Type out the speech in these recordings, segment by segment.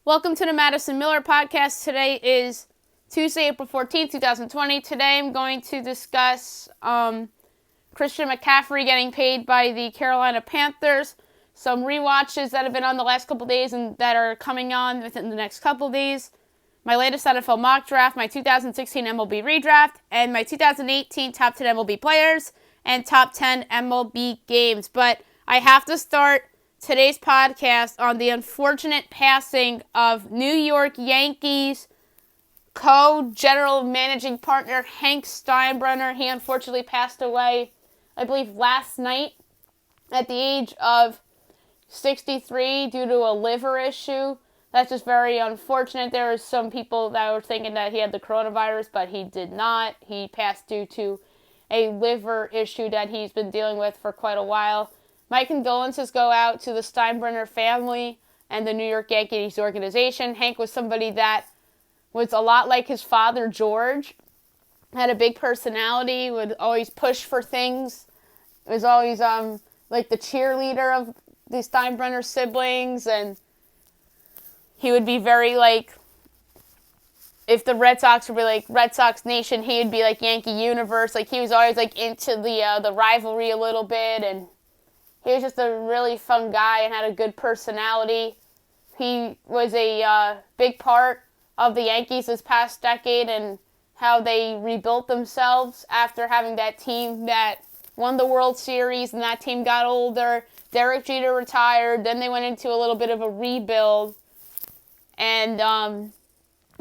Welcome to the Madison Miller Podcast. Today is Tuesday, April 14th, 2020. Today I'm going to discuss Christian McCaffrey getting paid by the Carolina Panthers, some rewatches that have been on the last couple days and that are coming on within the next couple days, my latest NFL mock draft, my 2016 MLB redraft, and my 2018 top 10 MLB players and top 10 MLB games. But I have to start today's podcast on the unfortunate passing of New York Yankees co-general managing partner Hank Steinbrenner. He unfortunately passed away, I believe, last night at the age of 63 due to a liver issue. That's just very unfortunate. There were some people that were thinking that he had the coronavirus, but he did not. He passed due to a liver issue that he's been dealing with for quite a while. My condolences go out to the Steinbrenner family and the New York Yankees organization. Hank was somebody that was a lot like his father, George. Had a big personality, would always push for things. Was always like the cheerleader of the Steinbrenner siblings, and he would be very like, if the Red Sox would be like Red Sox Nation, he would be like Yankee Universe. Like he was always like into the rivalry a little bit, and he was just a really fun guy and had a good personality. He was a big part of the Yankees this past decade and how they rebuilt themselves after having that team that won the World Series, and that team got older. Derek Jeter retired. Then they went into a little bit of a rebuild. And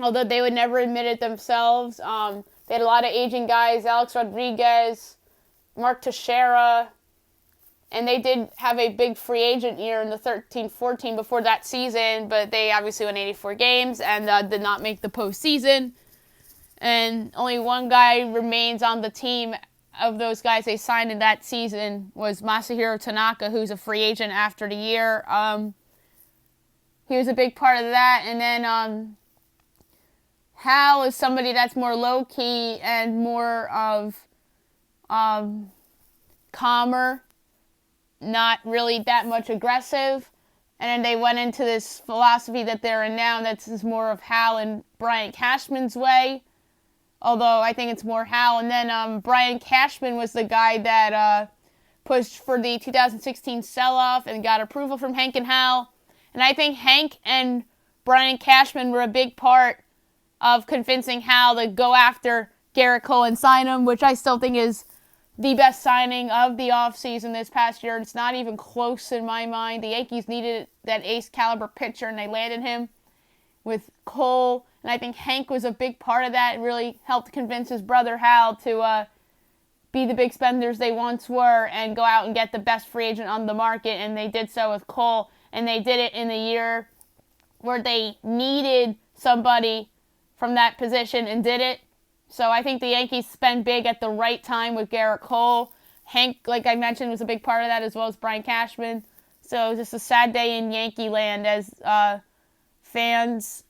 although they would never admit it themselves, they had a lot of aging guys, Alex Rodriguez, Mark Teixeira, and they did have a big free agent year in the 13-14 before that season, but they obviously won 84 games and did not make the postseason. And only one guy remains on the team of those guys they signed in that season was Masahiro Tanaka, who's a free agent after the year. He was a big part of that. And then Hal is somebody that's more low-key and more of calmer, not really that much aggressive. And then they went into this philosophy that they're in now, and that's more of Hal and Brian Cashman's way. Although I think it's more Hal. And then Brian Cashman was the guy that pushed for the 2016 sell-off and got approval from Hank and Hal. And I think Hank and Brian Cashman were a big part of convincing Hal to go after Garrett Cole and sign him, which I still think is the best signing of the offseason this past year. It's not even close in my mind. The Yankees needed that ace-caliber pitcher, and they landed him with Cole. And I think Hank was a big part of that. It really helped convince his brother Hal to be the big spenders they once were and go out and get the best free agent on the market. And they did so with Cole. And they did it in the year where they needed somebody from that position and did it. So I think the Yankees spent big at the right time with Garrett Cole. Hank, like I mentioned, was a big part of that, as well as Brian Cashman. So it was just a sad day in Yankee land as fans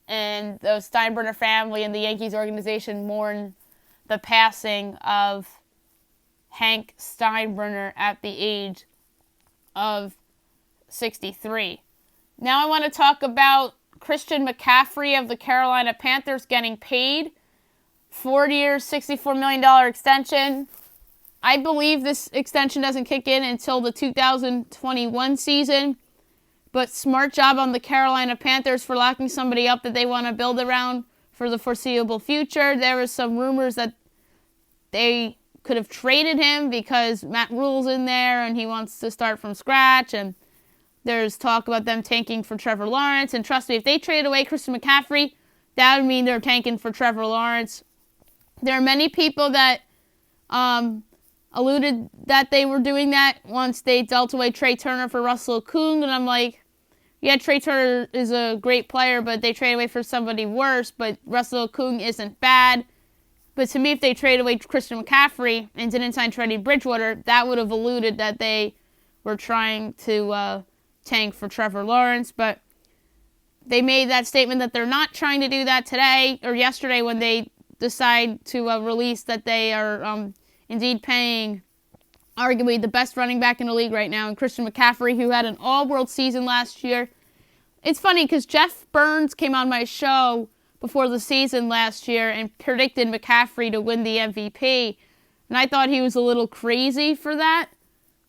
and the Steinbrenner family and the Yankees organization mourn the passing of Hank Steinbrenner at the age of 63. Now I want to talk about Christian McCaffrey of the Carolina Panthers getting paid. 4 years, $64 million extension. I believe this extension doesn't kick in until the 2021 season. But smart job on the Carolina Panthers for locking somebody up that they want to build around for the foreseeable future. There was some rumors that they could have traded him because Matt Rule's in there and he wants to start from scratch. And there's talk about them tanking for Trevor Lawrence. And trust me, if they traded away Christian McCaffrey, that would mean they're tanking for Trevor Lawrence. There are many people that alluded that they were doing that once they dealt away Trey Turner for Russell Okung. And I'm like, yeah, Trey Turner is a great player, but they trade away for somebody worse. But Russell Okung isn't bad. But to me, if they trade away Christian McCaffrey and didn't sign Teddy Bridgewater, that would have alluded that they were trying to tank for Trevor Lawrence. But they made that statement that they're not trying to do that today or yesterday when they decide to release that they are indeed paying arguably the best running back in the league right now, and Christian McCaffrey, who had an all-world season last year, it's funny because Jeff Burns came on my show before the season last year and predicted McCaffrey to win the MVP. And I thought he was a little crazy for that.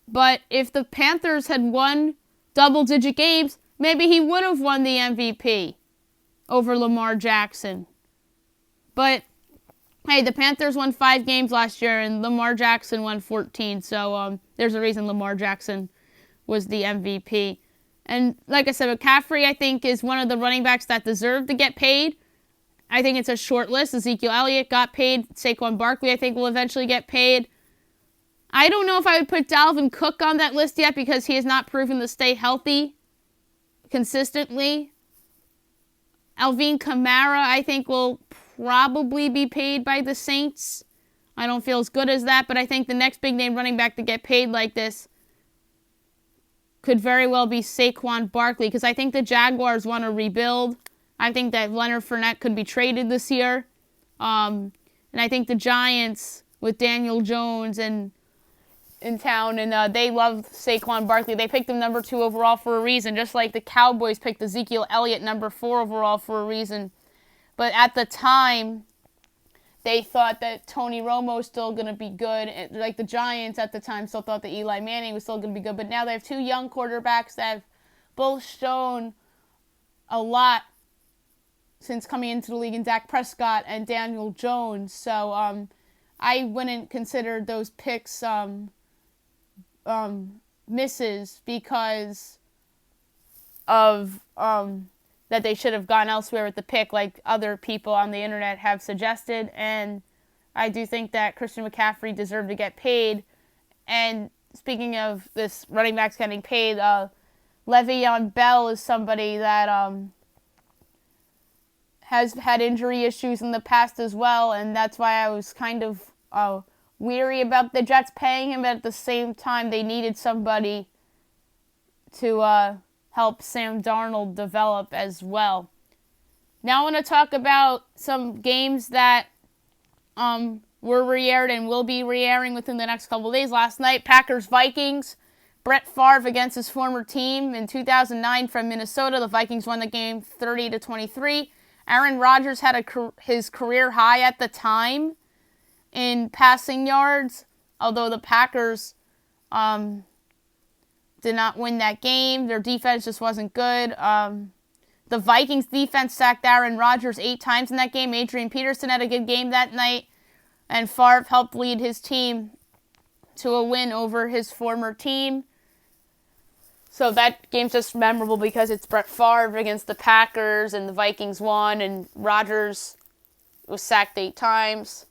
But if the Panthers had won double-digit games, maybe he would have won the MVP over Lamar Jackson. But, hey, the Panthers won 5 games last year and Lamar Jackson won 14. So there's a reason Lamar Jackson was the MVP. And like I said, McCaffrey, I think, is one of the running backs that deserve to get paid. I think it's a short list. Ezekiel Elliott got paid. Saquon Barkley, I think, will eventually get paid. I don't know if I would put Dalvin Cook on that list yet because he has not proven to stay healthy consistently. Alvin Kamara, I think, will probably be paid by the Saints. I don't feel as good as that, but I think the next big-name running back to get paid like this could very well be Saquon Barkley because I think the Jaguars want to rebuild. I think that Leonard Fournette could be traded this year. And I think the Giants with Daniel Jones in town, and they love Saquon Barkley. They picked him number 2 overall for a reason, just like the Cowboys picked Ezekiel Elliott number 4 overall for a reason. But at the time, they thought that Tony Romo was still going to be good. Like the Giants at the time still thought that Eli Manning was still going to be good. But now they have 2 young quarterbacks that have both shown a lot since coming into the league in Dak Prescott and Daniel Jones. So I wouldn't consider those picks misses because of that they should have gone elsewhere with the pick like other people on the internet have suggested. And I do think that Christian McCaffrey deserved to get paid. And speaking of this running backs getting paid, Le'Veon Bell is somebody that has had injury issues in the past as well, and that's why I was kind of weary about the Jets paying him, but at the same time they needed somebody to help Sam Darnold develop as well. Now I want to talk about some games that were re-aired and will be re-airing within the next couple of days. Last night, Packers-Vikings. Brett Favre against his former team in 2009 from Minnesota. The Vikings won the game 30-23. Aaron Rodgers had his career high at the time in passing yards, although the Packers did not win that game. Their defense just wasn't good. The Vikings defense sacked Aaron Rodgers 8 times in that game. Adrian Peterson had a good game that night, and Favre helped lead his team to a win over his former team. So that game's just memorable because it's Brett Favre against the Packers, and the Vikings won, and Rodgers was sacked 8 times.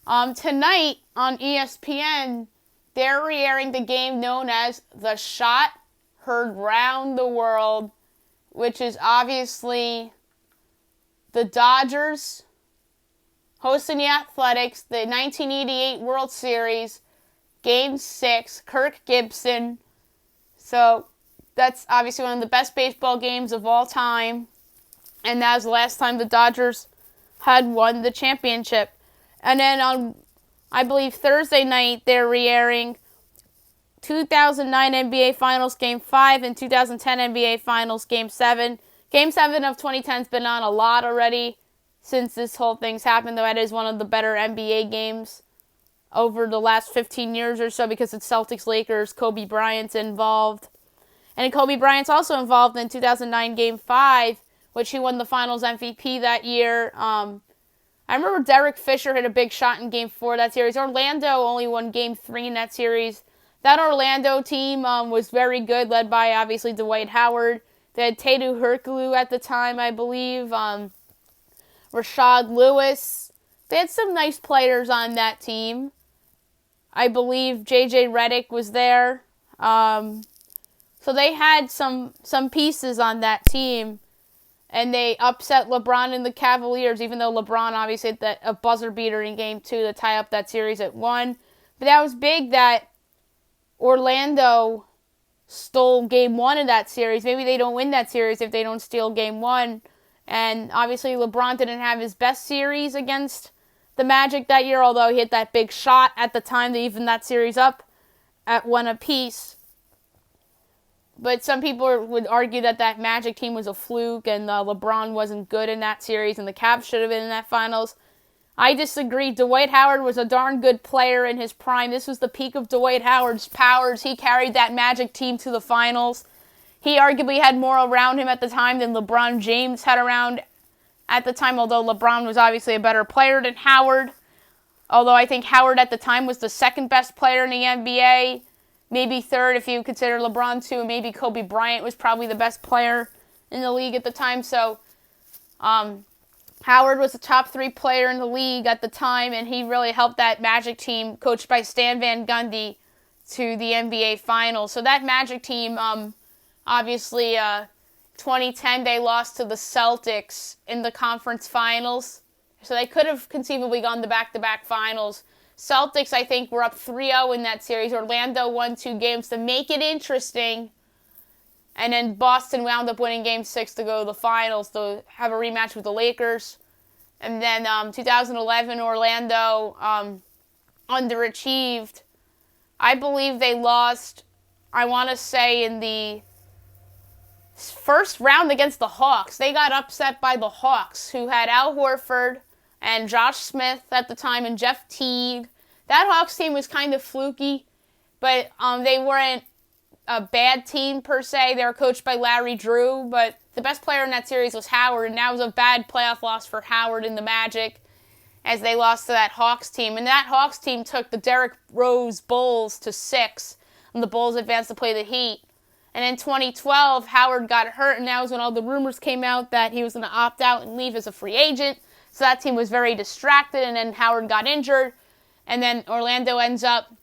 Tonight on ESPN, they're re-airing the game known as The Shot, heard round the world, which is obviously the Dodgers hosting the Athletics, the 1988 World Series, Game 6, Kirk Gibson. So that's obviously one of the best baseball games of all time. And that was the last time the Dodgers had won the championship. And then on, I believe, Thursday night, they're re-airing 2009 NBA Finals Game 5 and 2010 NBA Finals Game 7. Game 7 of 2010 has been on a lot already since this whole thing's happened, though it is one of the better NBA games over the last 15 years or so because it's Celtics-Lakers, Kobe Bryant's involved. And Kobe Bryant's also involved in 2009 Game 5, which he won the Finals MVP that year. I remember Derek Fisher hit a big shot in Game 4 of that series. Orlando only won Game 3 in that series. That Orlando team was very good, led by, obviously, Dwight Howard. They had Tadu Herkulu at the time, I believe. Rashad Lewis. They had some nice players on that team. I believe J.J. Redick was there. So they had some pieces on that team. And they upset LeBron and the Cavaliers, even though LeBron obviously hit a buzzer beater in Game 2 to tie up that series at 1. But that was big that Orlando stole Game 1 of that series. Maybe they don't win that series if they don't steal Game 1. And obviously LeBron didn't have his best series against the Magic that year, although he hit that big shot at the time to even that series up at 1 apiece. But some people would argue that Magic team was a fluke and LeBron wasn't good in that series and the Cavs should have been in that finals. I disagree. Dwight Howard was a darn good player in his prime. This was the peak of Dwight Howard's powers. He carried that Magic team to the finals. He arguably had more around him at the time than LeBron James had around at the time, although LeBron was obviously a better player than Howard. Although I think Howard at the time was the second best player in the NBA. Maybe third if you consider LeBron too. Maybe Kobe Bryant was probably the best player in the league at the time. So, Howard was the top 3 player in the league at the time, and he really helped that Magic team, coached by Stan Van Gundy, to the NBA Finals. So that Magic team, obviously, 2010, they lost to the Celtics in the conference finals. So they could have conceivably gone to back-to-back finals. Celtics, I think, were up 3-0 in that series. Orlando won 2 games to make it interesting. And then Boston wound up winning Game 6 to go to the finals to have a rematch with the Lakers. And then 2011, Orlando underachieved. I believe they lost, I want to say, in the first round against the Hawks. They got upset by the Hawks, who had Al Horford and Josh Smith at the time and Jeff Teague. That Hawks team was kind of fluky, but they weren't a bad team per se. They were coached by Larry Drew, but the best player in that series was Howard, and that was a bad playoff loss for Howard in the Magic as they lost to that Hawks team. And that Hawks team took the Derrick Rose Bulls to 6, and the Bulls advanced to play the Heat. And in 2012, Howard got hurt, and that was when all the rumors came out that he was going to opt out and leave as a free agent. So that team was very distracted, and then Howard got injured. And then Orlando ends up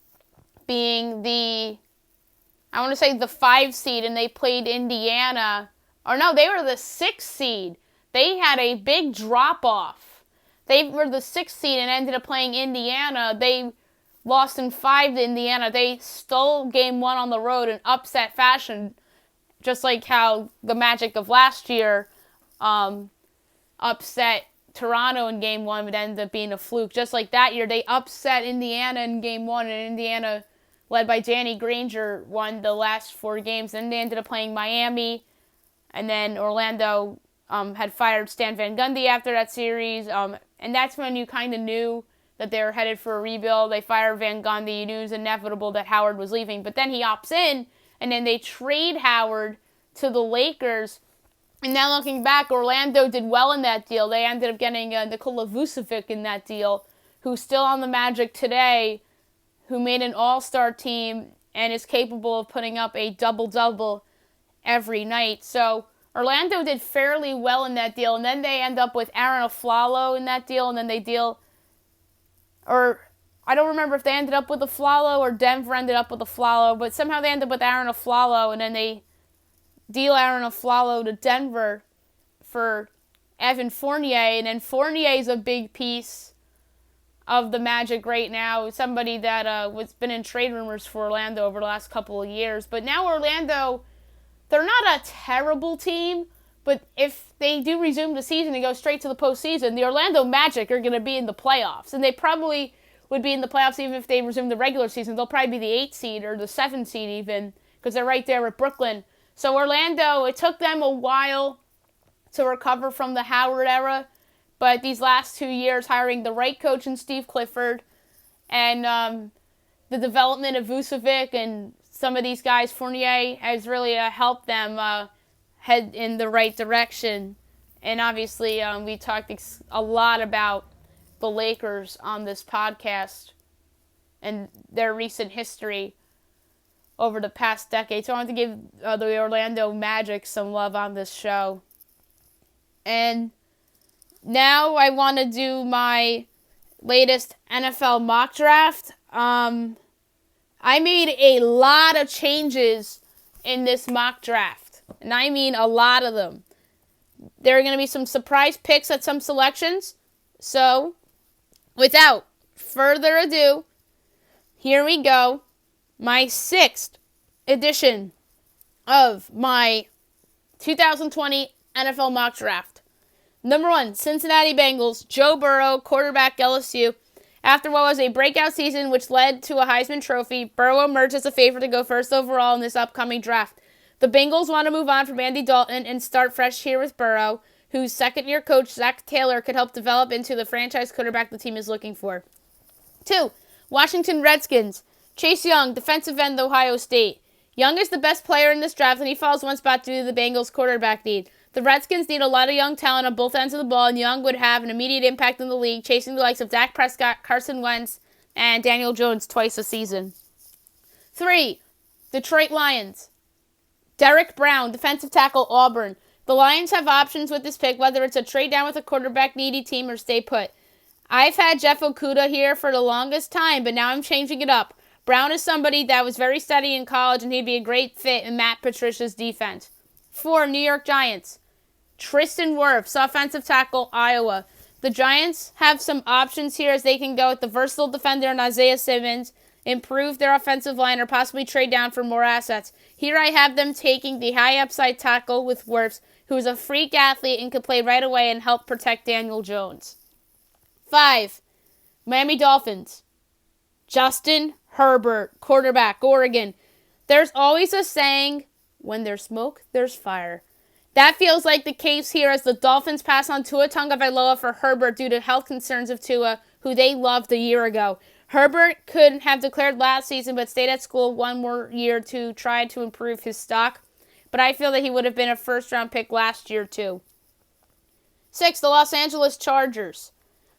being the 5 seed, and they played Indiana. Or no, they were the 6 seed. They had a big drop-off. They were the 6 seed and ended up playing Indiana. They lost in 5 to Indiana. They stole Game 1 on the road in upset fashion, just like how the Magic of last year upset Toronto in Game 1, but ended up being a fluke. Just like that year, they upset Indiana in Game 1, and Indiana, led by Danny Granger, won the last 4 games. Then they ended up playing Miami, and then Orlando had fired Stan Van Gundy after that series, and that's when you kind of knew that they were headed for a rebuild. They fired Van Gundy. You knew it was inevitable that Howard was leaving, but then he opts in, and then they trade Howard to the Lakers. And now looking back, Orlando did well in that deal. They ended up getting Nikola Vucevic in that deal, who's still on the Magic today, who made an all-star team and is capable of putting up a double-double every night. So Orlando did fairly well in that deal, and then they end up with Aaron Aflalo in that deal, and then they deal, or I don't remember if they ended up with Aflalo or Denver ended up with Aflalo, but somehow they ended up with Aaron Aflalo, and then they deal Aaron Aflalo to Denver for Evan Fournier, and then Fournier is a big piece of the Magic right now, somebody that was been in trade rumors for Orlando over the last couple of years. But now Orlando, they're not a terrible team, but if they do resume the season and go straight to the postseason, the Orlando Magic are going to be in the playoffs, and they probably would be in the playoffs even if they resume the regular season. They'll probably be the 8 seed or the 7 seed even, because they're right there with Brooklyn. So Orlando, it took them a while to recover from the Howard era, but these last 2 years, hiring the right coach in Steve Clifford, and the development of Vucevic and some of these guys, Fournier, has really helped them head in the right direction. And obviously, we talked a lot about the Lakers on this podcast and their recent history over the past decade. So I wanted to give the Orlando Magic some love on this show. And now I want to do my latest NFL mock draft. I made a lot of changes in this mock draft, and I mean a lot of them. There are going to be some surprise picks at some selections. So, without further ado, here we go. My 6th edition of my 2020 NFL mock draft. Number 1, Cincinnati Bengals, Joe Burrow, quarterback, LSU. After what was a breakout season which led to a Heisman Trophy, Burrow emerged as a favorite to go first overall in this upcoming draft. The Bengals want to move on from Andy Dalton and start fresh here with Burrow, whose second-year coach, Zach Taylor, could help develop into the franchise quarterback the team is looking for. 2. Washington Redskins. Chase Young, defensive end, Ohio State. Young is the best player in this draft, and he falls one spot due to the Bengals' quarterback need. The Redskins need a lot of young talent on both ends of the ball, and Young would have an immediate impact in the league, chasing the likes of Dak Prescott, Carson Wentz, and Daniel Jones twice a season. 3. Detroit Lions. Derek Brown, defensive tackle, Auburn. The Lions have options with this pick, whether it's a trade down with a quarterback-needy team or stay put. I've had Jeff Okudah here for the longest time, but now I'm changing it up. Brown is somebody that was very steady in college, and he'd be a great fit in Matt Patricia's defense. 4. New York Giants. Tristan Wirfs, offensive tackle, Iowa. The Giants have some options here as they can go with the versatile defender and Isaiah Simmons, improve their offensive line, or possibly trade down for more assets. Here I have them taking the high upside tackle with Wirfs, who is a freak athlete and could play right away and help protect Daniel Jones. 5. Miami Dolphins. Justin Herbert, quarterback, Oregon. There's always a saying, when there's smoke, there's fire. That feels like the case here as the Dolphins pass on Tua Tagovailoa for Herbert due to health concerns of Tua, who they loved a year ago. Herbert could have declared last season but stayed at school one more year to try to improve his stock, but I feel that he would have been a first-round pick last year too. 6. The Los Angeles Chargers.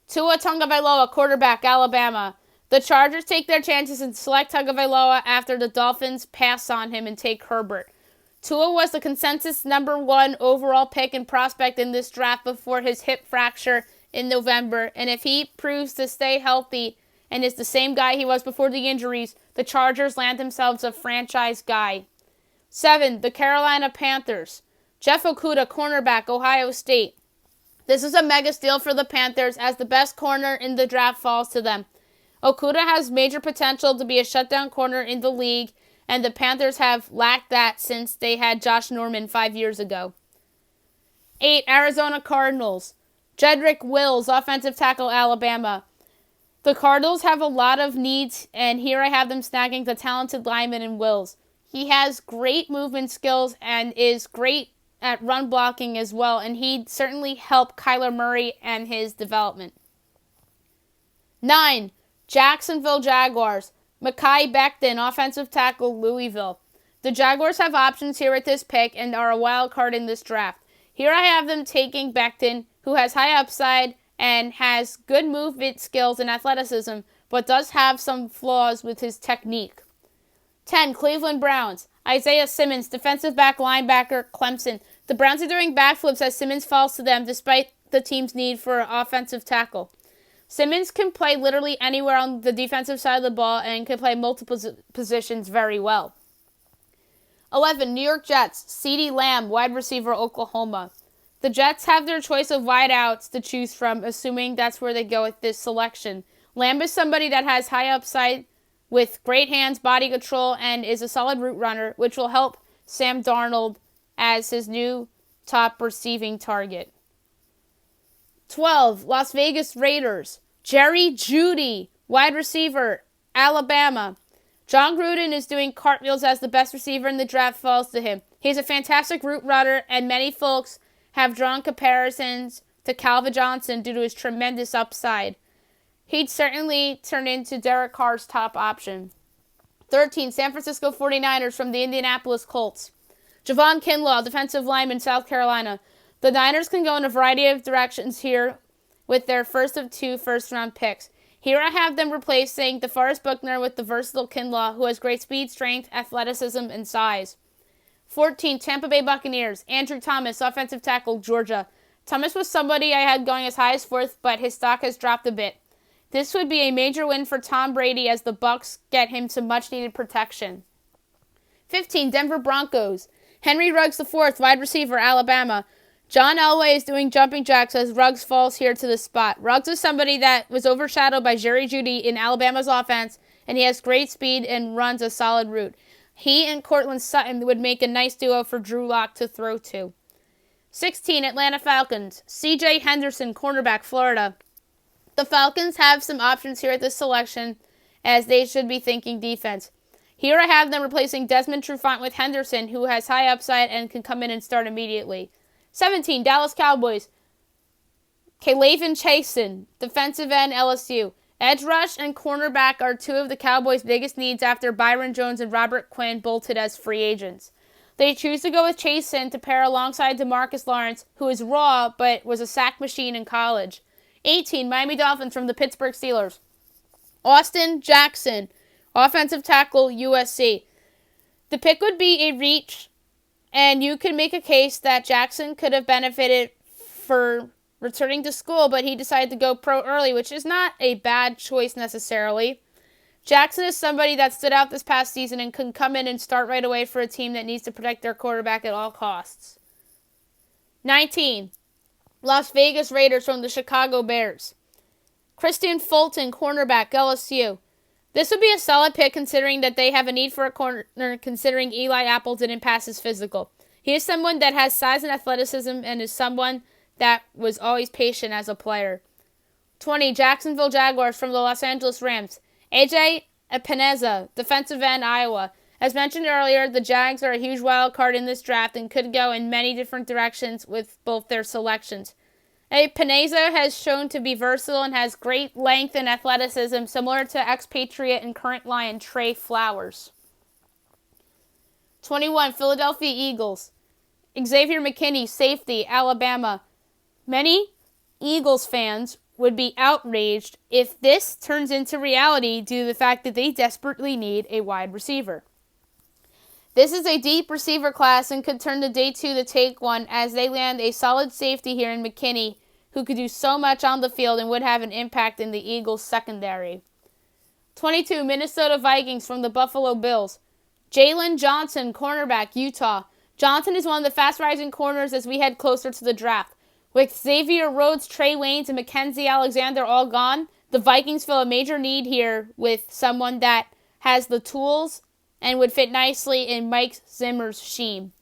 Tua Tagovailoa, quarterback, Alabama. The Chargers take their chances and select Tagovailoa after the Dolphins pass on him and take Herbert. Tua was the consensus number 1 overall pick and prospect in this draft before his hip fracture in November, and if he proves to stay healthy and is the same guy he was before the injuries, the Chargers land themselves a franchise guy. 7. The Carolina Panthers. Jeff Okudah, cornerback, Ohio State. This is a mega steal for the Panthers as the best corner in the draft falls to them. Okudah has major potential to be a shutdown corner in the league, and the Panthers have lacked that since they had Josh Norman 5 years ago. 8. Arizona Cardinals. Jedrick Wills, offensive tackle, Alabama. The Cardinals have a lot of needs, and here I have them snagging the talented lineman in Wills. He has great movement skills and is great at run blocking as well, and he'd certainly help Kyler Murray and his development. 9. Jacksonville Jaguars. Mekhi Becton, offensive tackle, Louisville. The Jaguars have options here at this pick and are a wild card in this draft. Here I have them taking Becton, who has high upside and has good movement skills and athleticism, but does have some flaws with his technique. 10. Cleveland Browns. Isaiah Simmons, defensive back, linebacker, Clemson. The Browns are doing backflips as Simmons falls to them despite the team's need for an offensive tackle. Simmons can play literally anywhere on the defensive side of the ball and can play multiple positions very well. 11. New York Jets. CeeDee Lamb, wide receiver, Oklahoma. The Jets have their choice of wideouts to choose from, assuming that's where they go with this selection. Lamb is somebody that has high upside with great hands, body control, and is a solid route runner, which will help Sam Darnold as his new top receiving target. 12. Las Vegas Raiders. Jerry Jeudy, wide receiver, Alabama. John Gruden is doing cartwheels as the best receiver in the draft falls to him. He's a fantastic route runner, and many folks have drawn comparisons to Calvin Johnson due to his tremendous upside. He'd certainly turn into Derek Carr's top option. 13. San Francisco 49ers from the Indianapolis Colts. Javon Kinlaw, defensive lineman, South Carolina. The Niners can go in a variety of directions here with their first of 2 first-round picks. Here I have them replacing DeForest Buckner with the versatile Kinlaw, who has great speed, strength, athleticism, and size. 14. Tampa Bay Buccaneers. Andrew Thomas, offensive tackle, Georgia. Thomas was somebody I had going as high as 4th, but his stock has dropped a bit. This would be a major win for Tom Brady as the Bucs get him some much-needed protection. 15. Denver Broncos. Henry Ruggs IV, wide receiver, Alabama. John Elway is doing jumping jacks as Ruggs falls here to the spot. Ruggs is somebody that was overshadowed by Jerry Jeudy in Alabama's offense, and he has great speed and runs a solid route. He and Cortland Sutton would make a nice duo for Drew Lock to throw to. 16. Atlanta Falcons. C.J. Henderson, cornerback, Florida. The Falcons have some options here at this selection, as they should be thinking defense. Here I have them replacing Desmond Trufant with Henderson, who has high upside and can come in and start immediately. 17, Dallas Cowboys. K'Lavon Chaisson, defensive end, LSU. Edge rush and cornerback are two of the Cowboys' biggest needs after Byron Jones and Robert Quinn bolted as free agents. They choose to go with Chaisson to pair alongside DeMarcus Lawrence, who is raw but was a sack machine in college. 18, Miami Dolphins from the Pittsburgh Steelers. Austin Jackson, offensive tackle, USC. The pick would be a reach, and you could make a case that Jackson could have benefited for returning to school, but he decided to go pro early, which is not a bad choice necessarily. Jackson is somebody that stood out this past season and can come in and start right away for a team that needs to protect their quarterback at all costs. 19, Las Vegas Raiders from the Chicago Bears. Christian Fulton, cornerback, LSU. This would be a solid pick considering that they have a need for a corner, considering Eli Apple didn't pass his physical. He is someone that has size and athleticism and is someone that was always patient as a player. 20, Jacksonville Jaguars from the Los Angeles Rams. AJ Epineza, defensive end, Iowa. As mentioned earlier, the Jags are a huge wild card in this draft and could go in many different directions with both their selections. Epineza has shown to be versatile and has great length and athleticism, similar to expatriate and current Lion Trey Flowers. 21, Philadelphia Eagles. Xavier McKinney, safety, Alabama. Many Eagles fans would be outraged if this turns into reality due to the fact that they desperately need a wide receiver. This is a deep receiver class and could turn to day 2 to take one as they land a solid safety here in McKinney, who could do so much on the field and would have an impact in the Eagles' secondary. 22, Minnesota Vikings from the Buffalo Bills. Jalen Johnson, cornerback, Utah. Johnson is one of the fast-rising corners as we head closer to the draft. With Xavier Rhodes, Trey Waynes, and Mackenzie Alexander all gone, the Vikings feel a major need here with someone that has the tools and would fit nicely in Mike Zimmer's scheme.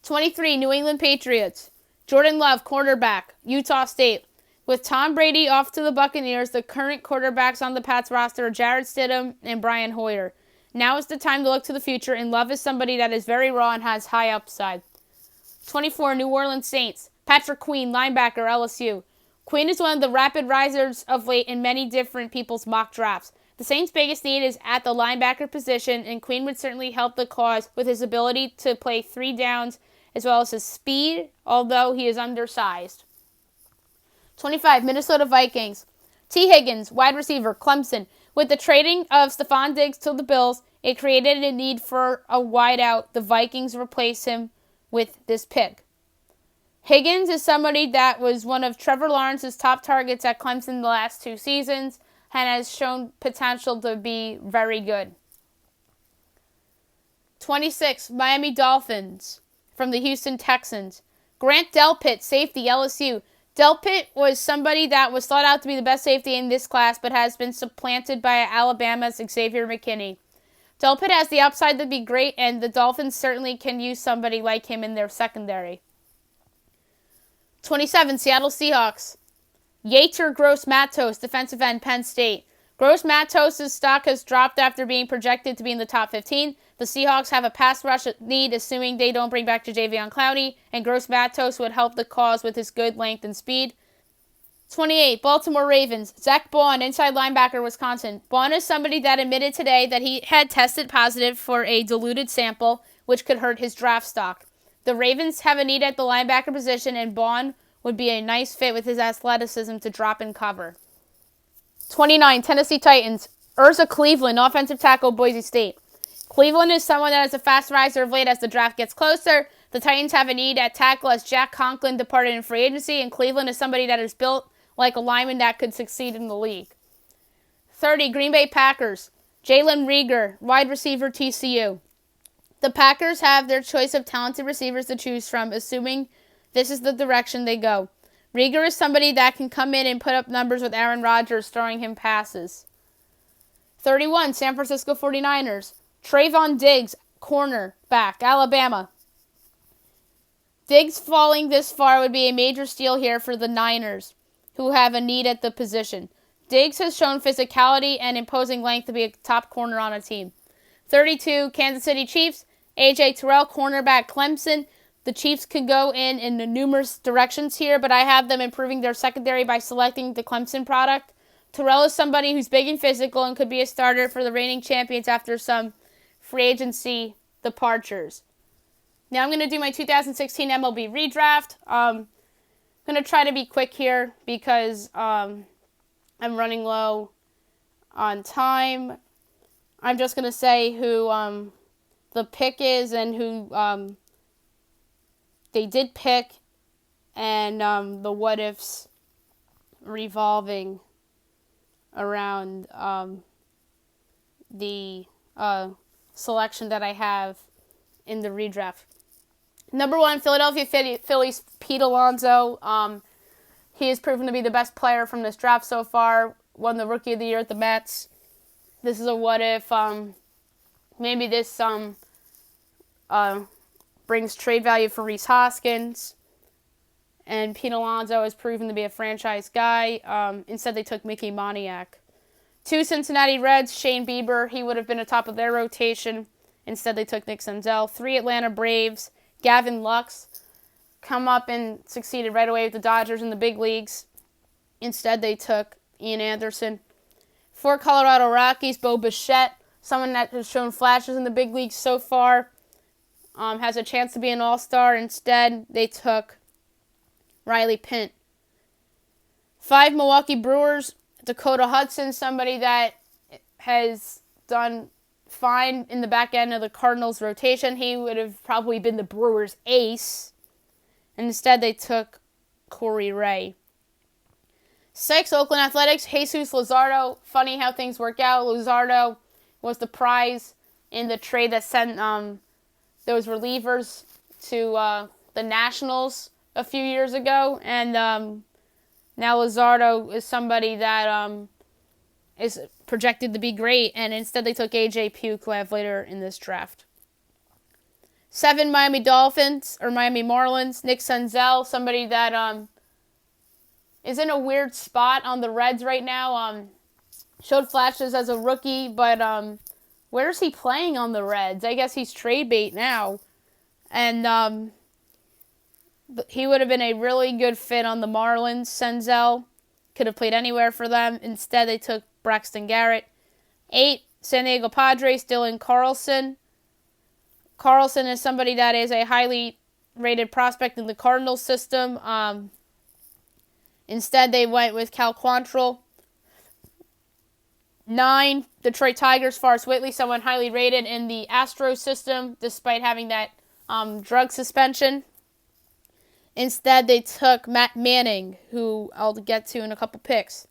23, New England Patriots. Jordan Love, cornerback, Utah State. With Tom Brady off to the Buccaneers, the current quarterbacks on the Pats roster are Jarrett Stidham and Brian Hoyer. Now is the time to look to the future, and Love is somebody that is very raw and has high upside. 24, New Orleans Saints. Patrick Queen, linebacker, LSU. Queen is one of the rapid risers of late in many different people's mock drafts. The Saints' biggest need is at the linebacker position, and Queen would certainly help the cause with his ability to play 3 downs as well as his speed, although he is undersized. 25, Minnesota Vikings. T. Higgins, wide receiver, Clemson. With the trading of Stephon Diggs to the Bills, it created a need for a wideout. The Vikings replace him with this pick. Higgins is somebody that was one of Trevor Lawrence's top targets at Clemson the last 2 seasons and has shown potential to be very good. 26, Miami Dolphins from the Houston Texans. Grant Delpit, safety, LSU. Delpit was somebody that was thought out to be the best safety in this class but has been supplanted by Alabama's Xavier McKinney. Delpit has the upside to be great, and the Dolphins certainly can use somebody like him in their secondary. 27, Seattle Seahawks. Yater Gross-Matos, defensive end, Penn State. Gross-Matos' stock has dropped after being projected to be in the top 15. The Seahawks have a pass rush need, assuming they don't bring back Jadeveon Clowney, and Gross-Matos would help the cause with his good length and speed. 28, Baltimore Ravens. Zach Baun, inside linebacker, Wisconsin. Baun is somebody that admitted today that he had tested positive for a diluted sample, which could hurt his draft stock. The Ravens have a need at the linebacker position, and Baun would be a nice fit with his athleticism to drop and cover. 29, Tennessee Titans. Urza Cleveland, offensive tackle, Boise State. Cleveland is someone that is a fast riser of late as the draft gets closer. The Titans have a need at tackle as Jack Conklin departed in free agency, and Cleveland is somebody that is built like a lineman that could succeed in the league. 30, Green Bay Packers. Jalen Reagor, wide receiver, TCU. The Packers have their choice of talented receivers to choose from, assuming this is the direction they go. Reagor is somebody that can come in and put up numbers with Aaron Rodgers throwing him passes. 31, San Francisco 49ers. Trayvon Diggs, cornerback, Alabama. Diggs falling this far would be a major steal here for the Niners, who have a need at the position. Diggs has shown physicality and imposing length to be a top corner on a team. 32, Kansas City Chiefs, A.J. Terrell, cornerback, Clemson. The Chiefs could go in numerous directions here, but I have them improving their secondary by selecting the Clemson product. Terrell is somebody who's big and physical and could be a starter for the reigning champions after some free agency departures. Now I'm going to do my 2016 MLB redraft. I'm going to try to be quick here because I'm running low on time. I'm just going to say who the pick is and who they did pick, and the what-ifs revolving around the selection that I have in the redraft. Number 1, Philadelphia Phillies, Pete Alonso. He has proven to be the best player from this draft so far. Won the Rookie of the Year at the Mets. This is a what-if. Maybe this brings trade value for Rhys Hoskins. And Pete Alonso has proven to be a franchise guy. Instead, they took Mickey Moniak. 2, Cincinnati Reds, Shane Bieber. He would have been atop of their rotation. Instead, they took Nick Senzel. 3, Atlanta Braves, Gavin Lux. Come up and succeeded right away with the Dodgers in the big leagues. Instead, they took Ian Anderson. 4, Colorado Rockies, Bo Bichette. Someone that has shown flashes in the big leagues so far. Has a chance to be an all-star. Instead, they took Riley Pint. 5, Milwaukee Brewers, Dakota Hudson, somebody that has done fine in the back end of the Cardinals rotation. He would have probably been the Brewers' ace. Instead, they took Corey Ray. 6, Oakland Athletics, Jesus Luzardo. Funny how things work out. Luzardo was the prize in the trade that sent those relievers to the Nationals a few years ago. And now Luzardo is somebody that is projected to be great. And instead they took A.J. Puke, who I have later in this draft. 7, Miami Marlins, Nick Senzel, somebody that is in a weird spot on the Reds right now. Showed flashes as a rookie, but where's he playing on the Reds? I guess he's trade bait now. And he would have been a really good fit on the Marlins. Senzel could have played anywhere for them. Instead, they took Braxton Garrett. 8, San Diego Padres, Dylan Carlson. Carlson is somebody that is a highly rated prospect in the Cardinals system. Instead, they went with Cal Quantrill. 9, Detroit Tigers, Forrest Whitley, someone highly rated in the Astros system, despite having that drug suspension. Instead, they took Matt Manning, who I'll get to in a couple picks.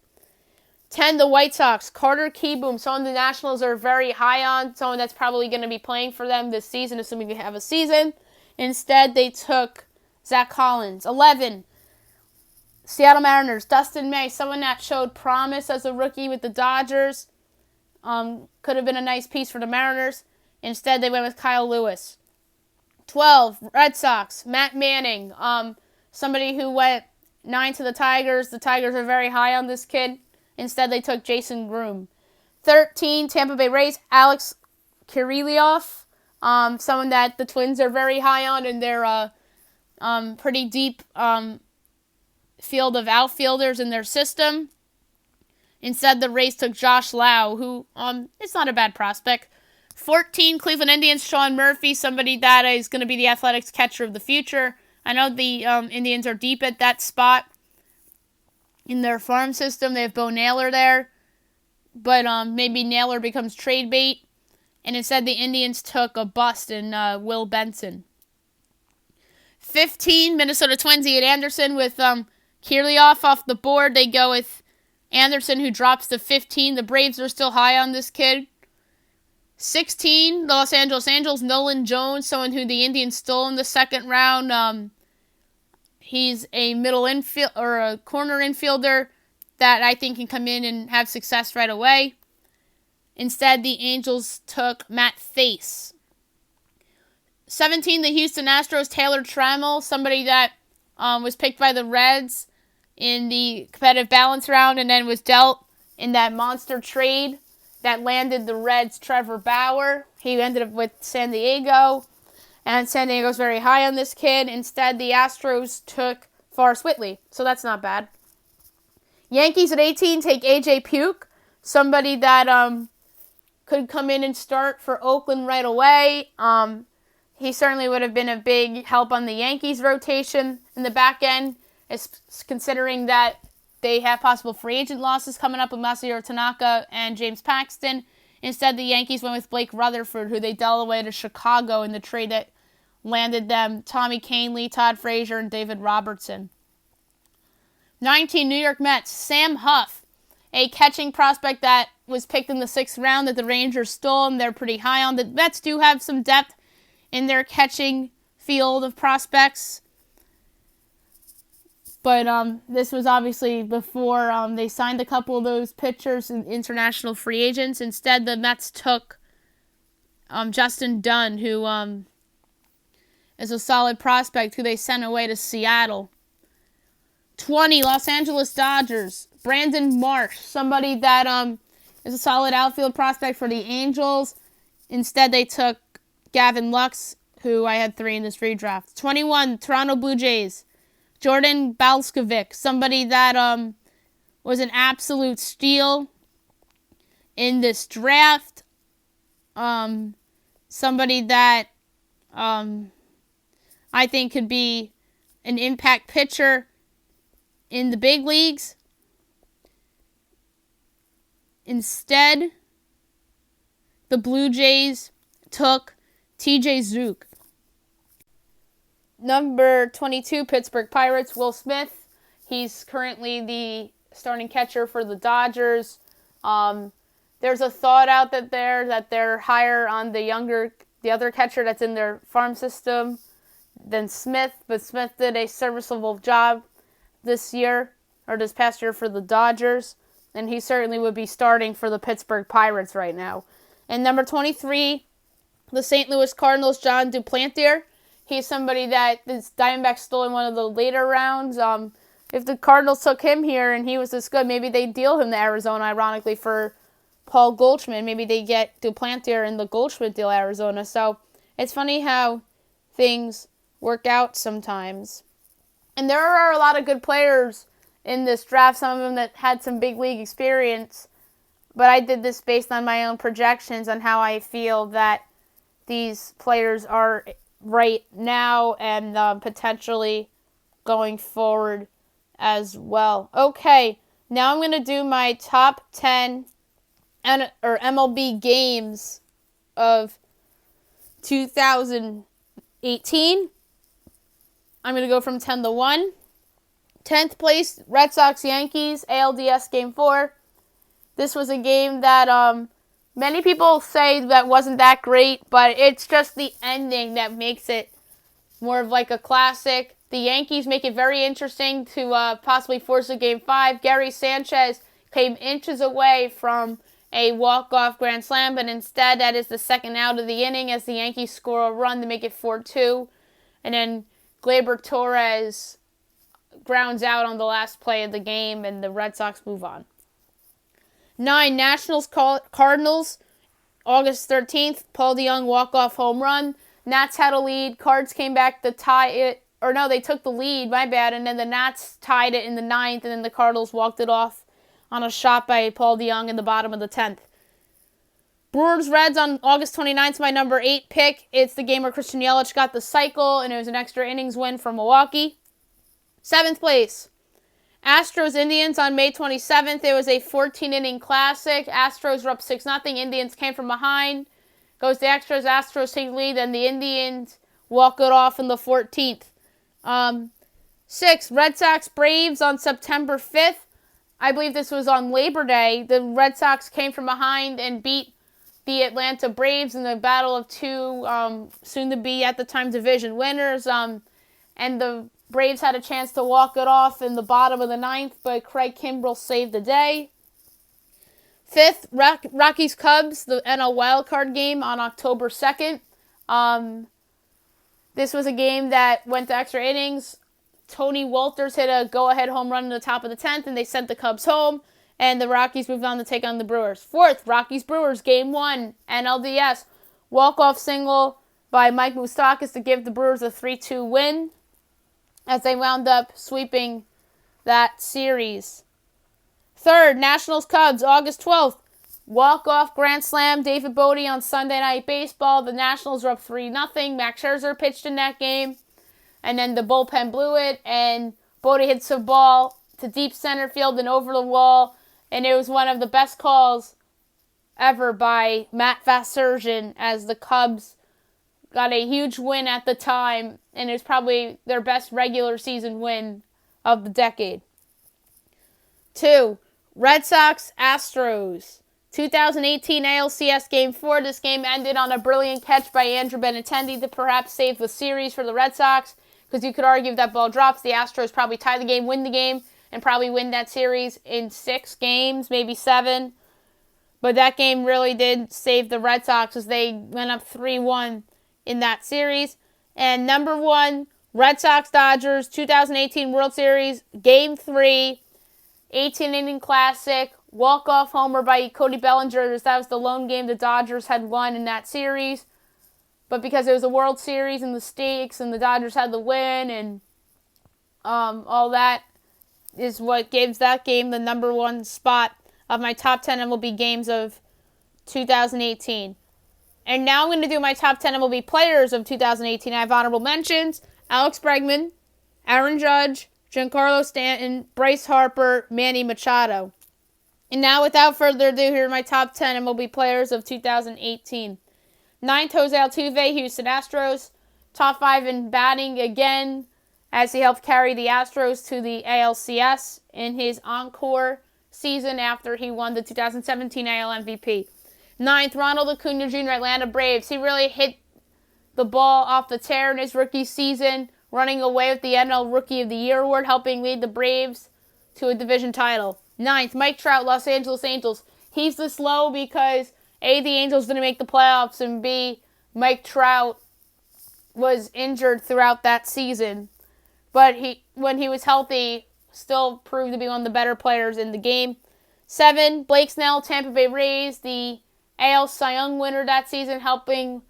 10, the White Sox, Carter Kieboom, someone the Nationals are very high on, someone that's probably going to be playing for them this season, assuming they have a season. Instead, they took Zach Collins. 11, Seattle Mariners, Dustin May, someone that showed promise as a rookie with the Dodgers. Could have been a nice piece for the Mariners. Instead, they went with Kyle Lewis. 12, Red Sox, Matt Manning, somebody who went 9 to the Tigers. The Tigers are very high on this kid. Instead, they took Jason Groom. 13, Tampa Bay Rays, Alex Kirilloff, someone that the Twins are very high on in their pretty deep field of outfielders in their system. Instead, the Rays took Josh Lau, who is not a bad prospect. 14, Cleveland Indians, Sean Murphy, somebody that is going to be the Athletics catcher of the future. I know the Indians are deep at that spot in their farm system. They have Bo Naylor there, but maybe Naylor becomes trade bait. And instead, the Indians took a bust in Will Benson. 15, Minnesota Twins, Ian Anderson with Kirilloff off the board. They go with Anderson, who drops to 15. The Braves are still high on this kid. 16, the Los Angeles Angels, Nolan Jones, someone who the Indians stole in the second round. He's a middle infield or a corner infielder that I think can come in and have success right away. Instead, the Angels took Matt Thaiss. 17, the Houston Astros, Taylor Trammell, somebody that was picked by the Reds in the competitive balance round and then was dealt in that monster trade that landed the Reds Trevor Bauer. He ended up with San Diego, and San Diego's very high on this kid. Instead, the Astros took Forrest Whitley, so that's not bad. Yankees at 18 take A.J. Puke, somebody that could come in and start for Oakland right away. He certainly would have been a big help on the Yankees rotation in the back end, considering that they have possible free agent losses coming up with Masahiro Tanaka and James Paxton. Instead, the Yankees went with Blake Rutherford, who they dealt away to Chicago in the trade that landed them Tommy Kahnle, Todd Frazier, and David Robertson. 19, New York Mets, Sam Huff, a catching prospect that was picked in the 6th round that the Rangers stole, and they're pretty high on. The Mets do have some depth in their catching field of prospects. But this was obviously before they signed a couple of those pitchers and international free agents. Instead, the Mets took Justin Dunn, who is a solid prospect, who they sent away to Seattle. 20, Los Angeles Dodgers, Brandon Marsh, somebody that is a solid outfield prospect for the Angels. Instead, they took Gavin Lux, who I had 3 in this redraft. 21, Toronto Blue Jays, Jordan Balskovic, somebody that was an absolute steal in this draft. Somebody that I think could be an impact pitcher in the big leagues. Instead, the Blue Jays took TJ Zook. Number 22, Pittsburgh Pirates, Will Smith. He's currently the starting catcher for the Dodgers. There's a thought out there that they're higher on the other catcher that's in their farm system than Smith, but Smith did a serviceable job this past year for the Dodgers, and he certainly would be starting for the Pittsburgh Pirates right now. And number 23, the St. Louis Cardinals, John Duplantier. He's somebody that the Diamondbacks stole in one of the later rounds. If the Cardinals took him here and he was this good, maybe they deal him to Arizona, ironically, for Paul Goldschmidt. Maybe they get Duplantier in the Goldschmidt deal, Arizona. So it's funny how things work out sometimes. And there are a lot of good players in this draft, some of them that had some big league experience. But I did this based on my own projections on how I feel that these players are right now and potentially going forward as well. Okay, now I'm going to do my top 10 MLB games of 2018. I'm going to go from 10 to 1. 10th place, Red Sox Yankees, ALDS Game 4. This was a game that many people say that wasn't that great, but it's just the ending that makes it more of like a classic. The Yankees make it very interesting to possibly force a Game 5. Gary Sanchez came inches away from a walk-off grand slam, but instead that is the second out of the inning as the Yankees score a run to make it 4-2. And then Gleyber Torres grounds out on the last play of the game, and the Red Sox move on. 9, Nationals Cardinals, August 13th, Paul DeJong walk-off home run. Nats had a lead. Cards came back to tie it. Or no, they took the lead, my bad, and then the Nats tied it in the 9th, and then the Cardinals walked it off on a shot by Paul DeJong in the bottom of the 10th. Brewers-Reds on August 29th, my number 8 pick. It's the game where Christian Yelich got the cycle, and it was an extra innings win for Milwaukee. 7th place, Astros-Indians on May 27th. It was a 14-inning classic. Astros were up 6-0. Indians came from behind. Goes to extras. Astros take the lead, and the Indians walk it off in the 14th. 6, Red Sox-Braves on September 5th. I believe this was on Labor Day. The Red Sox came from behind and beat the Atlanta Braves in the battle of two soon-to-be, at the time, division winners. And the Braves had a chance to walk it off in the bottom of the 9th, but Craig Kimbrell saved the day. 5th, Rockies-Cubs, the NL wildcard game on October 2nd. This was a game that went to extra innings. Tony Wolters hit a go-ahead home run in the top of the 10th, and they sent the Cubs home, and the Rockies moved on to take on the Brewers. 4th, Rockies-Brewers, Game 1, NLDS. Walk-off single by Mike Moustakas to give the Brewers a 3-2 win as they wound up sweeping that series. Third, Nationals-Cubs, August 12th. Walk-off grand slam, David Bote on Sunday Night Baseball. The Nationals were up 3-0. Max Scherzer pitched in that game. And then the bullpen blew it. And Bote hits a ball to deep center field and over the wall. And it was one of the best calls ever by Matt Vasgersian as the Cubs got a huge win at the time. And it was probably their best regular season win of the decade. 2. Red Sox, Astros. 2018 ALCS Game 4. This game ended on a brilliant catch by Andrew Benintendi to perhaps save the series for the Red Sox, because you could argue if that ball drops, the Astros probably tie the game, win the game, and probably win that series in 6 games, maybe 7. But that game really did save the Red Sox as they went up 3-1 in that series. And number 1, Red Sox-Dodgers 2018 World Series Game 3, 18-inning classic. Walk-off homer by Cody Bellinger. That was the lone game the Dodgers had won in that series. But because it was a World Series and the stakes and the Dodgers had the win and all that is what gives that game the number 1 spot of my top 10 MLB games of 2018. And now I'm going to do my top 10 MLB players of 2018. I have honorable mentions: Alex Bregman, Aaron Judge, Giancarlo Stanton, Bryce Harper, Manny Machado. And now, without further ado, here are my top 10 MLB players of 2018. 9th, Jose Altuve, Houston Astros. Top 5 in batting again, as he helped carry the Astros to the ALCS in his encore season after he won the 2017 AL MVP. 9th, Ronald Acuna Jr., Atlanta Braves. He really hit the ball off the tear in his rookie season, running away with the NL Rookie of the Year award, helping lead the Braves to a division title. 9th, Mike Trout, Los Angeles Angels. He's this low because A, the Angels didn't make the playoffs, and B, Mike Trout was injured throughout that season. But when he was healthy, still proved to be one of the better players in the game. 7, Blake Snell, Tampa Bay Rays, the AL Cy Young winner that season, helping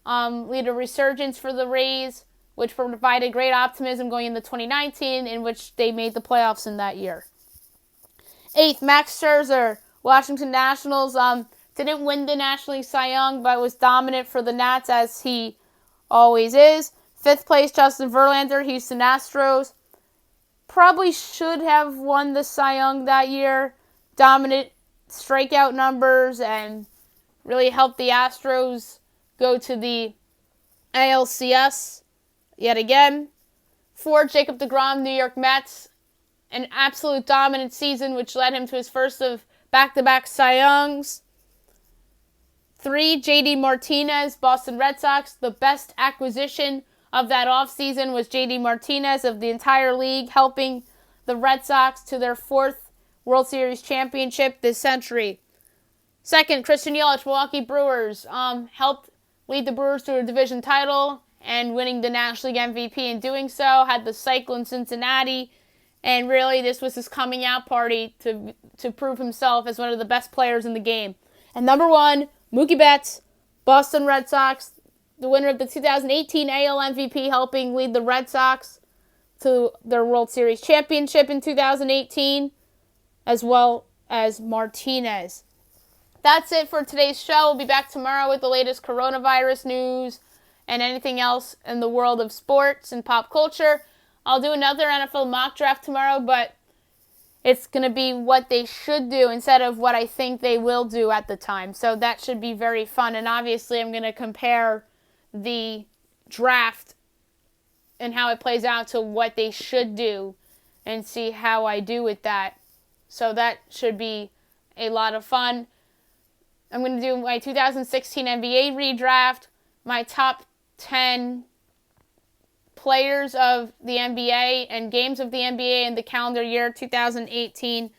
lead a resurgence for the Rays, which provided great optimism going into 2019, in which they made the playoffs in that year. 8th, Max Scherzer, Washington Nationals. Didn't win the National League Cy Young, but was dominant for the Nats, as he always is. 5th place, Justin Verlander, Houston Astros. Probably should have won the Cy Young that year. Dominant strikeout numbers and really helped the Astros go to the ALCS yet again. 4, Jacob deGrom, New York Mets. An absolute dominant season, which led him to his first of back-to-back Cy Youngs. 3, J.D. Martinez, Boston Red Sox. The best acquisition of that offseason was J.D. Martinez of the entire league, helping the Red Sox to their 4th World Series championship this century. 2nd, Christian Yelich, Milwaukee Brewers. Helped lead the Brewers to a division title and winning the National League MVP in doing so. Had the cycle in Cincinnati. And really, this was his coming out party to prove himself as one of the best players in the game. And number 1, Mookie Betts, Boston Red Sox, the winner of the 2018 AL MVP, helping lead the Red Sox to their World Series championship in 2018, as well as Martinez. That's it for today's show. We'll be back tomorrow with the latest coronavirus news and anything else in the world of sports and pop culture. I'll do another NFL mock draft tomorrow, but it's going to be what they should do instead of what I think they will do at the time. So that should be very fun. And obviously I'm going to compare the draft and how it plays out to what they should do and see how I do with that. So that should be a lot of fun. I'm going to do my 2016 NBA redraft, my top 10 players of the NBA and games of the NBA in the calendar year 2018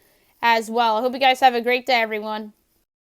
as well. I hope you guys have a great day, everyone.